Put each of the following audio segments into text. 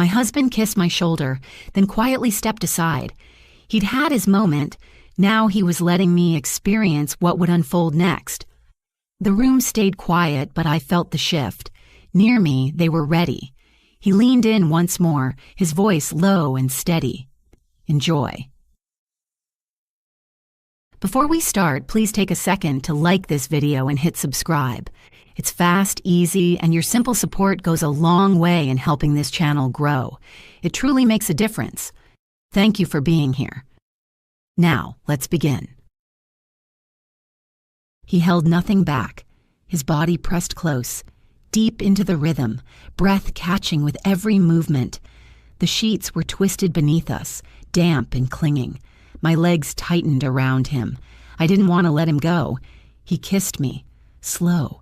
My husband kissed my shoulder, then quietly stepped aside. He'd had his moment. Now he was letting me experience what would unfold next. The room stayed quiet, but I felt the shift. Near me, they were ready. He leaned in once more, his voice low and steady. Enjoy. Before we start, please take a second to like this video and hit subscribe. It's fast, easy, and your simple support goes a long way in helping this channel grow. It truly makes a difference. Thank you for being here. Now, let's begin. He held nothing back, his body pressed close, deep into the rhythm, breath catching with every movement. The sheets were twisted beneath us, damp and clinging. My legs tightened around him. I didn't want to let him go. He kissed me, slow,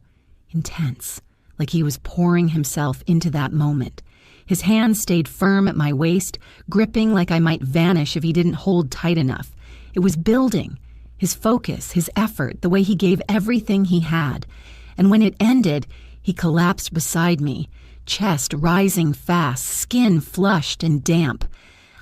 intense, like he was pouring himself into that moment. His hands stayed firm at my waist, gripping like I might vanish if he didn't hold tight enough. It was building, his focus, his effort, the way he gave everything he had. And when it ended, he collapsed beside me, chest rising fast, skin flushed and damp.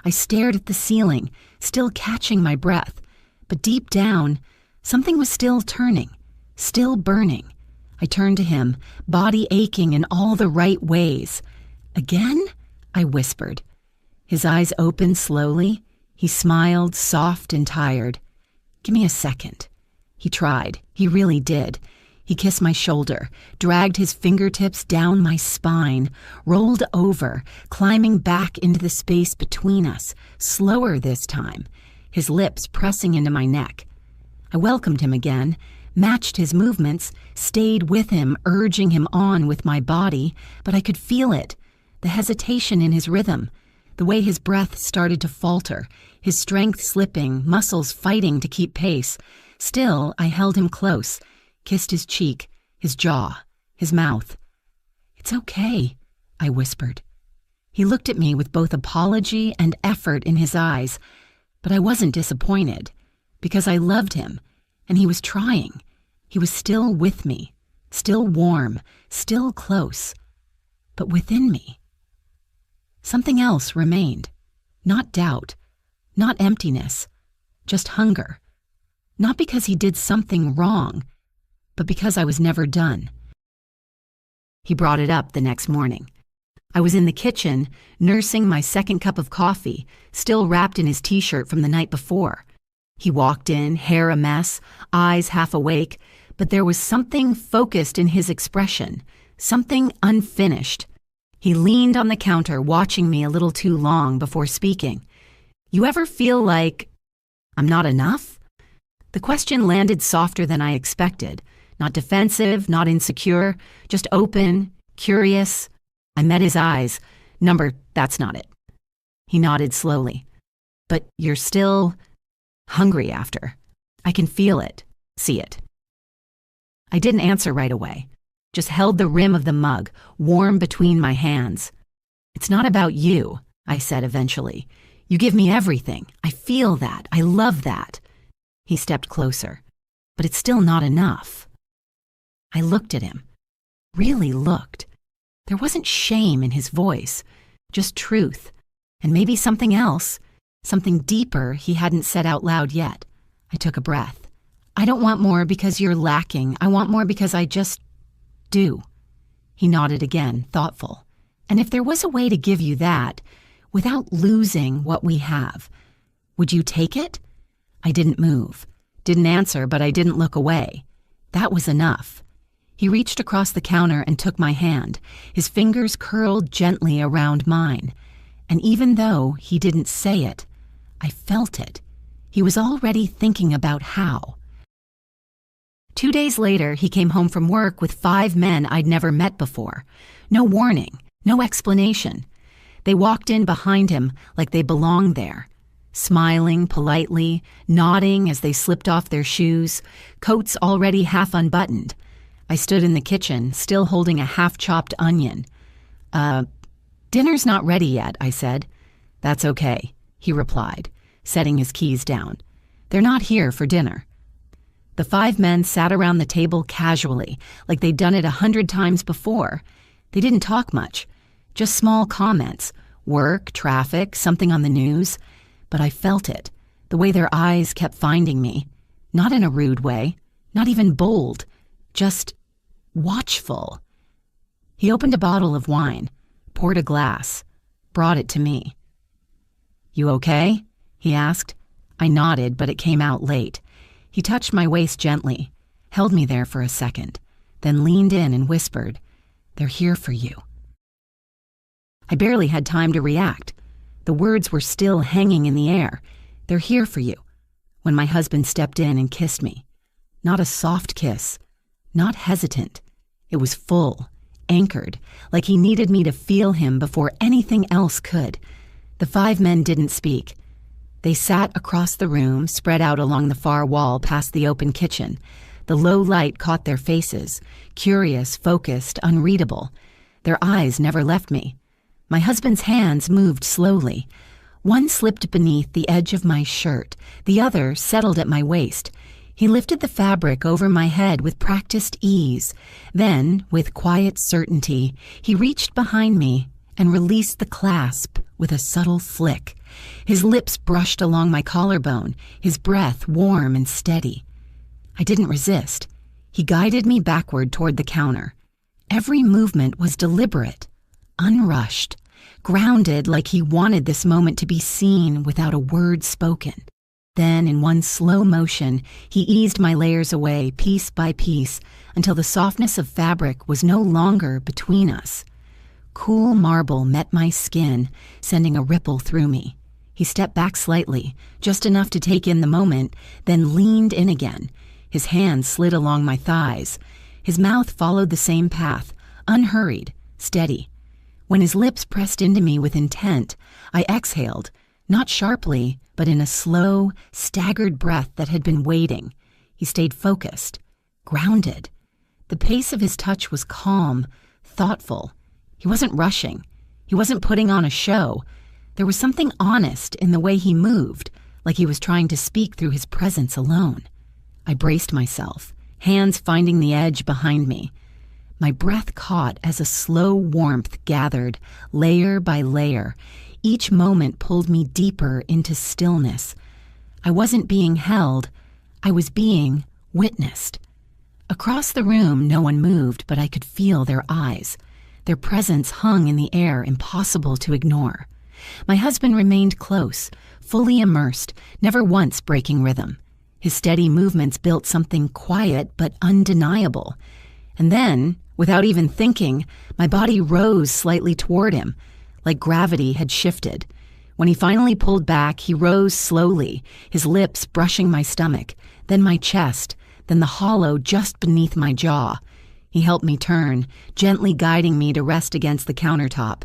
I stared at the ceiling, still catching my breath. But deep down, something was still turning, still burning. I turned to him, body aching in all the right ways. Again? I whispered. His eyes opened slowly. He smiled, soft and tired. Give me a second. He tried. He really did. He kissed my shoulder, dragged his fingertips down my spine, rolled over, climbing back into the space between us, slower this time, his lips pressing into my neck. I welcomed him again, matched his movements, stayed with him, urging him on with my body, but I could feel it, the hesitation in his rhythm, the way his breath started to falter, his strength slipping, muscles fighting to keep pace. Still, I held him close, kissed his cheek, his jaw, his mouth. It's okay, I whispered. He looked at me with both apology and effort in his eyes, but I wasn't disappointed, because I loved him, and he was trying. He was still with me, still warm, still close. But within me, something else remained. Not doubt, not emptiness, just hunger. Not because he did something wrong, but because I was never done. He brought it up the next morning. I was in the kitchen, nursing my second cup of coffee, still wrapped in his t-shirt from the night before. He walked in, hair a mess, eyes half awake, but there was something focused in his expression, something unfinished. He leaned on the counter, watching me a little too long before speaking. You ever feel like I'm not enough? The question landed softer than I expected. Not defensive, not insecure, just open, curious. I met his eyes. That's not it. He nodded slowly. But you're still hungry after. I can feel it, see it. I didn't answer right away, just held the rim of the mug, warm between my hands. It's not about you, I said eventually. You give me everything. I feel that. I love that. He stepped closer. But it's still not enough. I looked at him, really looked. There wasn't shame in his voice, just truth, and maybe something else, something deeper he hadn't said out loud yet. I took a breath. I don't want more because you're lacking. I want more because I just do. He nodded again, thoughtful. And if there was a way to give you that, without losing what we have, would you take it? I didn't move, didn't answer, but I didn't look away. That was enough. He reached across the counter and took my hand, his fingers curled gently around mine. And even though he didn't say it, I felt it. He was already thinking about how. 2 days later, he came home from work with 5 men I'd never met before. No warning, no explanation. They walked in behind him like they belonged there, smiling politely, nodding as they slipped off their shoes, coats already half unbuttoned. I stood in the kitchen, still holding a half-chopped onion. Dinner's not ready yet, I said. That's okay, he replied, setting his keys down. They're not here for dinner. The 5 men sat around the table casually, like they'd done it 100 times before. They didn't talk much, just small comments, Work, traffic, something on the news. But I felt it, the way their eyes kept finding me. Not in a rude way, not even bold, just watchful. He opened a bottle of wine, poured a glass, brought it to me. "You okay?" he asked. I nodded, but it came out late. He touched my waist gently, held me there for a second, then leaned in and whispered, "They're here for you." I barely had time to react. The words were still hanging in the air. "They're here for you," when my husband stepped in and kissed me. Not a soft kiss, not hesitant. It was full, anchored, like he needed me to feel him before anything else could. The 5 men didn't speak. They sat across the room, spread out along the far wall past the open kitchen. The low light caught their faces, curious, focused, unreadable. Their eyes never left me. My husband's hands moved slowly. One slipped beneath the edge of my shirt, the other settled at my waist. He lifted the fabric over my head with practiced ease. Then, with quiet certainty, he reached behind me and released the clasp with a subtle flick. His lips brushed along my collarbone, his breath warm and steady. I didn't resist. He guided me backward toward the counter. Every movement was deliberate, unrushed, grounded like he wanted this moment to be seen without a word spoken. Then, in one slow motion, he eased my layers away piece by piece until the softness of fabric was no longer between us. Cool marble met my skin, sending a ripple through me. He stepped back slightly, just enough to take in the moment, then leaned in again. His hands slid along my thighs. His mouth followed the same path, unhurried, steady. When his lips pressed into me with intent, I exhaled, not sharply, but in a slow, staggered breath that had been waiting. He stayed focused, grounded. The pace of his touch was calm, thoughtful. He wasn't rushing. He wasn't putting on a show. There was something honest in the way he moved, like he was trying to speak through his presence alone. I braced myself, hands finding the edge behind me. My breath caught as a slow warmth gathered, layer by layer. Each moment pulled me deeper into stillness. I wasn't being held. I was being witnessed. Across the room, no one moved, but I could feel their eyes. Their presence hung in the air, impossible to ignore. My husband remained close, fully immersed, never once breaking rhythm. His steady movements built something quiet but undeniable. And then, without even thinking, my body rose slightly toward him, like gravity had shifted. When he finally pulled back, he rose slowly, his lips brushing my stomach, then my chest, then the hollow just beneath my jaw. He helped me turn, gently guiding me to rest against the countertop.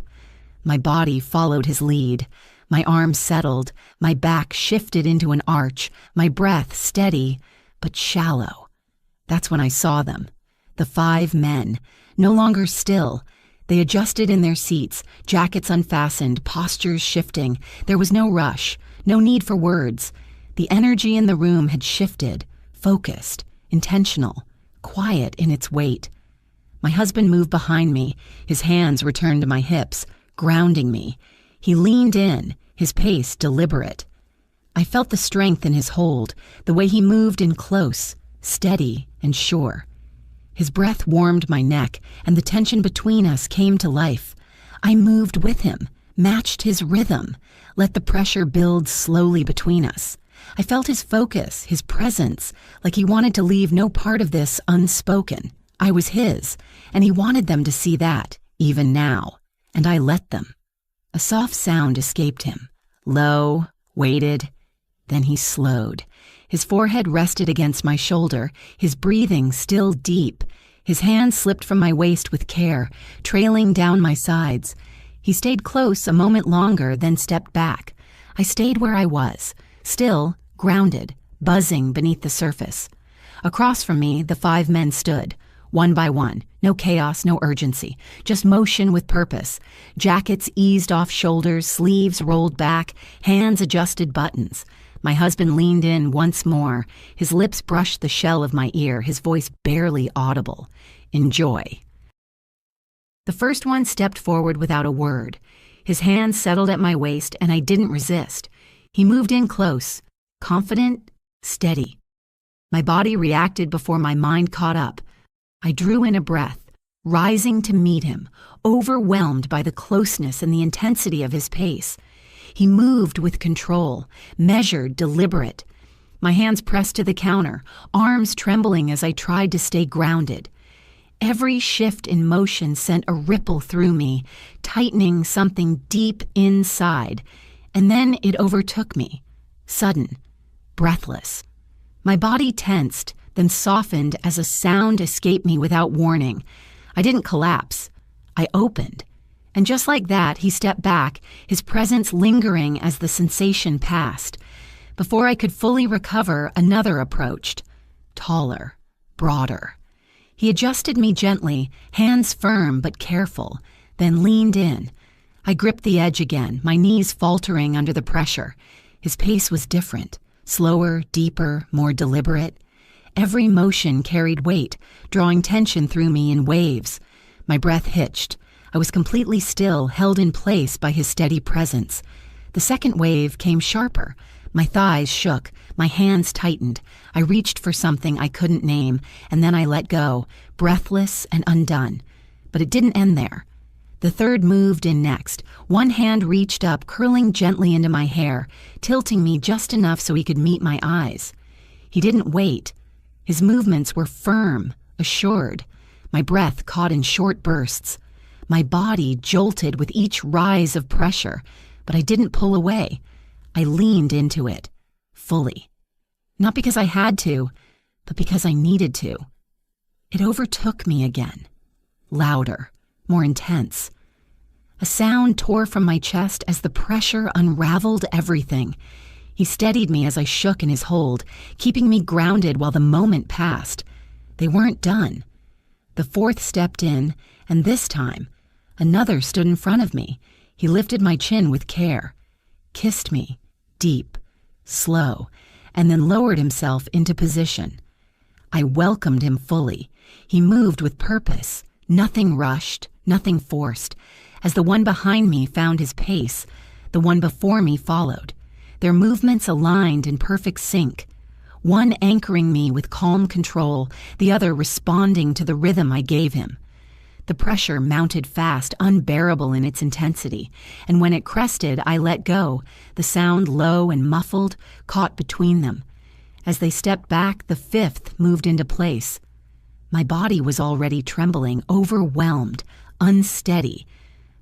My body followed his lead. My arms settled, my back shifted into an arch, my breath steady, but shallow. That's when I saw them. The 5 men, no longer still. They adjusted in their seats, jackets unfastened, postures shifting. There was no rush, no need for words. The energy in the room had shifted, focused, intentional, quiet in its weight. My husband moved behind me, his hands returned to my hips, grounding me. He leaned in, his pace deliberate. I felt the strength in his hold, the way he moved in close, steady and sure. His breath warmed my neck, and the tension between us came to life. I moved with him, matched his rhythm, let the pressure build slowly between us. I felt his focus, his presence, like he wanted to leave no part of this unspoken. I was his, and he wanted them to see that, even now, and I let them. A soft sound escaped him, low, weighted. Then he slowed. His forehead rested against my shoulder, his breathing still deep. His hand slipped from my waist with care, trailing down my sides. He stayed close a moment longer, then stepped back. I stayed where I was, still, grounded, buzzing beneath the surface. Across from me, the 5 men stood, one by one. No chaos, no urgency, just motion with purpose. Jackets eased off shoulders, sleeves rolled back, hands adjusted buttons. My husband leaned in once more. His lips brushed the shell of my ear, his voice barely audible. Enjoy. The first one stepped forward without a word. His hand settled at my waist, and I didn't resist. He moved in close, confident, steady. My body reacted before my mind caught up. I drew in a breath, rising to meet him, overwhelmed by the closeness and the intensity of his pace. He moved with control, measured, deliberate. My hands pressed to the counter, arms trembling as I tried to stay grounded. Every shift in motion sent a ripple through me, tightening something deep inside, and then it overtook me. Sudden, breathless. My body tensed, then softened as a sound escaped me without warning. I didn't collapse. I opened. And just like that, he stepped back, his presence lingering as the sensation passed. Before I could fully recover, another approached. Taller, broader. He adjusted me gently, hands firm but careful, then leaned in. I gripped the edge again, my knees faltering under the pressure. His pace was different, slower, deeper, more deliberate. Every motion carried weight, drawing tension through me in waves. My breath hitched. I was completely still, held in place by his steady presence. The second wave came sharper. My thighs shook, my hands tightened. I reached for something I couldn't name, and then I let go, breathless and undone. But it didn't end there. The third moved in next. One hand reached up, curling gently into my hair, tilting me just enough so he could meet my eyes. He didn't wait. His movements were firm, assured. My breath caught in short bursts. My body jolted with each rise of pressure, but I didn't pull away. I leaned into it, fully. Not because I had to, but because I needed to. It overtook me again. Louder, more intense. A sound tore from my chest as the pressure unraveled everything. He steadied me as I shook in his hold, keeping me grounded while the moment passed. They weren't done. The fourth stepped in, and this time, another stood in front of me. He lifted my chin with care, kissed me, deep, slow, and then lowered himself into position. I welcomed him fully. He moved with purpose, nothing rushed, nothing forced. As the one behind me found his pace, the one before me followed. Their movements aligned in perfect sync, one anchoring me with calm control, the other responding to the rhythm I gave him. The pressure mounted fast, unbearable in its intensity, and when it crested, I let go, the sound low and muffled, caught between them. As they stepped back, the fifth moved into place. My body was already trembling, overwhelmed, unsteady,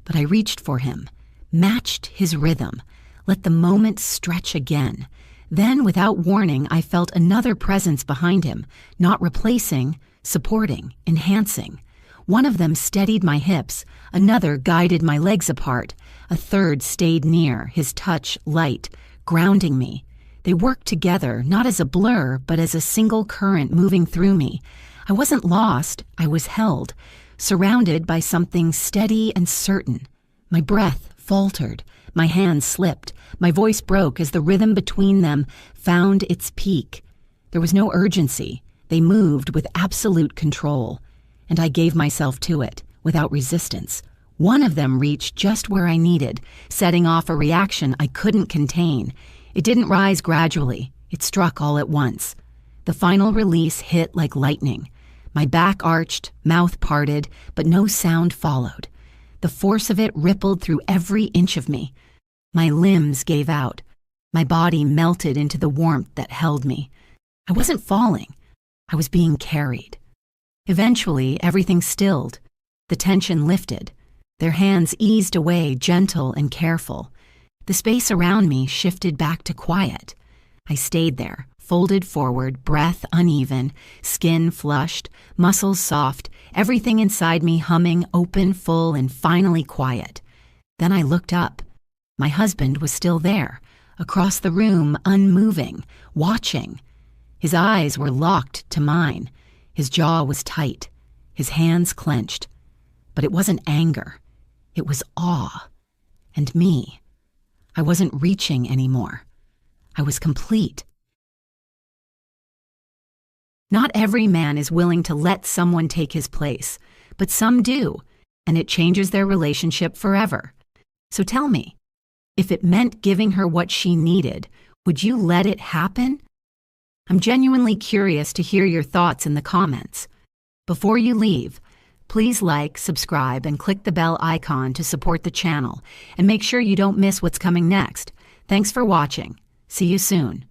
but I reached for him, matched his rhythm, let the moment stretch again. Then, without warning, I felt another presence behind him, not replacing, supporting, enhancing. One of them steadied my hips, another guided my legs apart, a third stayed near, his touch light, grounding me. They worked together, not as a blur, but as a single current moving through me. I wasn't lost, I was held, surrounded by something steady and certain. My breath faltered, my hands slipped, my voice broke as the rhythm between them found its peak. There was no urgency. They moved with absolute control. And I gave myself to it, without resistance. One of them reached just where I needed, setting off a reaction I couldn't contain. It didn't rise gradually. It struck all at once. The final release hit like lightning. My back arched, mouth parted, but no sound followed. The force of it rippled through every inch of me. My limbs gave out. My body melted into the warmth that held me. I wasn't falling. I was being carried. Eventually, everything stilled. The tension lifted. Their hands eased away, gentle and careful. The space around me shifted back to quiet. I stayed there, folded forward, breath uneven, skin flushed, muscles soft, everything inside me humming, open, full, and finally quiet. Then I looked up. My husband was still there, across the room, unmoving, watching. His eyes were locked to mine. His jaw was tight, his hands clenched. But it wasn't anger. It was awe. And me. I wasn't reaching anymore. I was complete. Not every man is willing to let someone take his place, but some do, and it changes their relationship forever. So tell me, if it meant giving her what she needed, would you let it happen? I'm genuinely curious to hear your thoughts in the comments. Before you leave, please like, subscribe, and click the bell icon to support the channel, and make sure you don't miss what's coming next. Thanks for watching. See you soon.